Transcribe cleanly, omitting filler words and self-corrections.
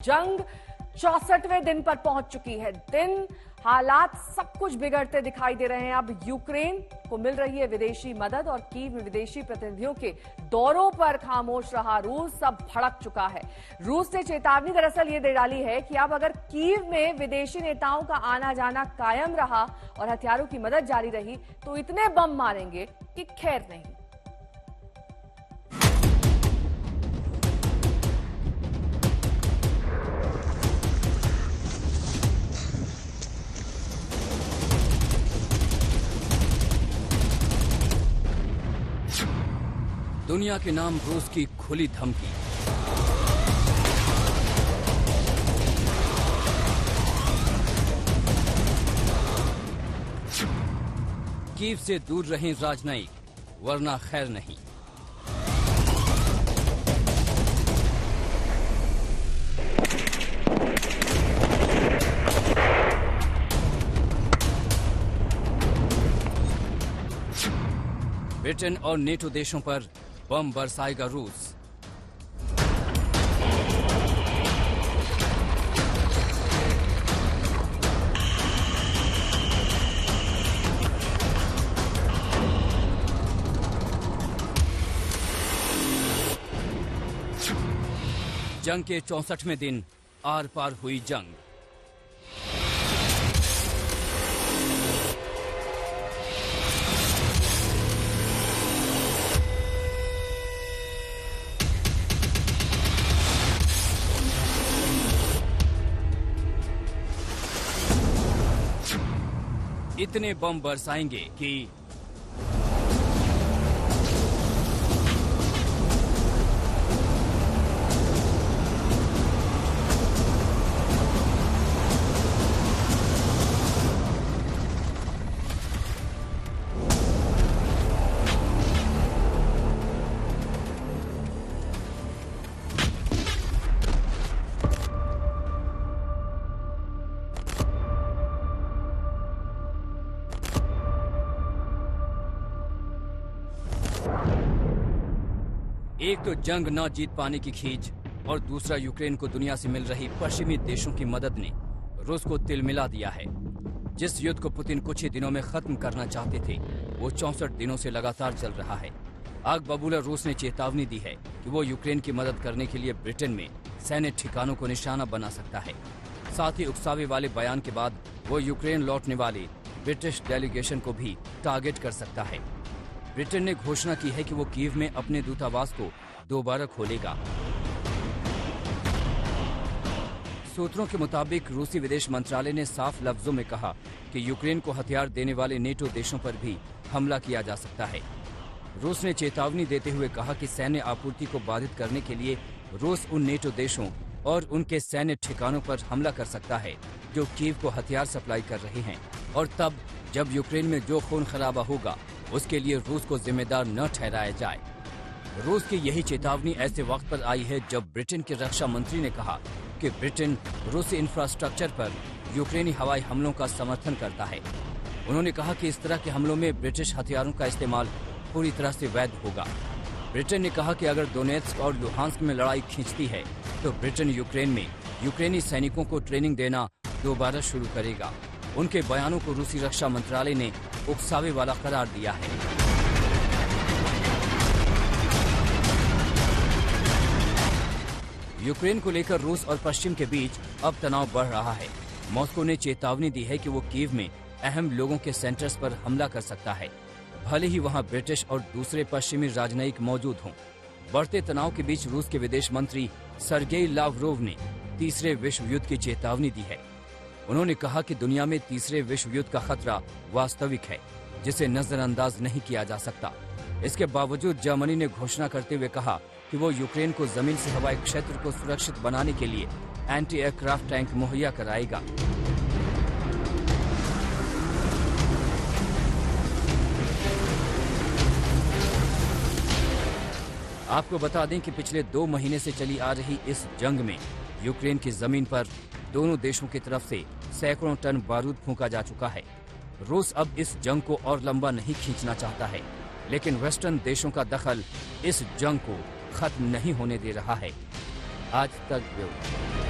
जंग 64वें दिन पर पहुंच चुकी है। हालात सब कुछ बिगड़ते दिखाई दे रहे हैं। अब यूक्रेन को मिल रही है विदेशी मदद और कीव में विदेशी प्रतिनिधियों के दौरों पर खामोश रहा रूस अब भड़क चुका है। रूस ने चेतावनी दरअसल ये दे डाली है कि अब अगर कीव में विदेशी नेताओं का आना जाना कायम रहा और हथियारों की मदद जारी रही तो इतने बम मारेंगे कि खैर नहीं। दुनिया के नाम रूस की खुली धमकी। कीव से दूर रहें राजनयिक, वरना खैर नहीं। ब्रिटेन और नेटो देशों पर बम बरसाएगा रूस। जंग के 64वें दिन आर पार हुई जंग। इतने बम बरसाएंगे कि एक तो जंग न जीत पाने की खींच और दूसरा यूक्रेन को दुनिया से मिल रही पश्चिमी देशों की मदद ने रूस को तिलमिला दिया है। जिस युद्ध को पुतिन कुछ ही दिनों में खत्म करना चाहते थे वो 64 दिनों से लगातार चल रहा है। आग बबूला रूस ने चेतावनी दी है कि वो यूक्रेन की मदद करने के लिए ब्रिटेन में सैन्य ठिकानों को निशाना बना सकता है। साथ ही उकसावे वाले बयान के बाद वो यूक्रेन लौटने वाले ब्रिटिश डेलीगेशन को भी टारगेट कर सकता है। ब्रिटेन ने घोषणा की है कि वो कीव में अपने दूतावास को दोबारा खोलेगा। सूत्रों के मुताबिक रूसी विदेश मंत्रालय ने साफ लफ्जों में कहा कि यूक्रेन को हथियार देने वाले नेटो देशों पर भी हमला किया जा सकता है। रूस ने चेतावनी देते हुए कहा कि सैन्य आपूर्ति को बाधित करने के लिए रूस उन नेटो देशों और उनके सैन्य ठिकानों पर हमला कर सकता है जो कीव को हथियार सप्लाई कर रहे हैं, और तब जब यूक्रेन में जो खून खराबा होगा उसके लिए रूस को जिम्मेदार न ठहराया जाए। रूस की यही चेतावनी ऐसे वक्त पर आई है जब ब्रिटेन के रक्षा मंत्री ने कहा कि ब्रिटेन रूसी इंफ्रास्ट्रक्चर पर यूक्रेनी हवाई हमलों का समर्थन करता है। उन्होंने कहा कि इस तरह के हमलों में ब्रिटिश हथियारों का इस्तेमाल पूरी तरह से वैध होगा। ब्रिटेन ने कहा कि अगर डोनेट्स्क और लुहांस्क में लड़ाई खींचती है तो ब्रिटेन यूक्रेन में यूक्रेनी सैनिकों को ट्रेनिंग देना दोबारा शुरू करेगा। उनके बयानों को रूसी रक्षा मंत्रालय ने उकसावे वाला करार दिया है। यूक्रेन को लेकर रूस और पश्चिम के बीच अब तनाव बढ़ रहा है। मॉस्को ने चेतावनी दी है कि वो कीव में अहम लोगों के सेंटर्स पर हमला कर सकता है, भले ही वहां ब्रिटिश और दूसरे पश्चिमी राजनयिक मौजूद हों। बढ़ते तनाव के बीच रूस के विदेश मंत्री सर्गेई लावरोव ने तीसरे विश्व युद्ध की चेतावनी दी है। उन्होंने कहा कि दुनिया में तीसरे विश्व युद्ध का खतरा वास्तविक है, जिसे नजरअंदाज नहीं किया जा सकता। इसके बावजूद जर्मनी ने घोषणा करते हुए कहा कि वो यूक्रेन को जमीन से हवाई क्षेत्र को सुरक्षित बनाने के लिए एंटी एयरक्राफ्ट टैंक मुहैया कराएगा। आपको बता दें कि पिछले 2 महीने से चली आ रही इस जंग में यूक्रेन की जमीन पर दोनों देशों की तरफ से सैकड़ों टन बारूद फूंका जा चुका है। रूस अब इस जंग को और लंबा नहीं खींचना चाहता है, लेकिन वेस्टर्न देशों का दखल इस जंग को खत्म नहीं होने दे रहा है। आज तक ब्यूरो।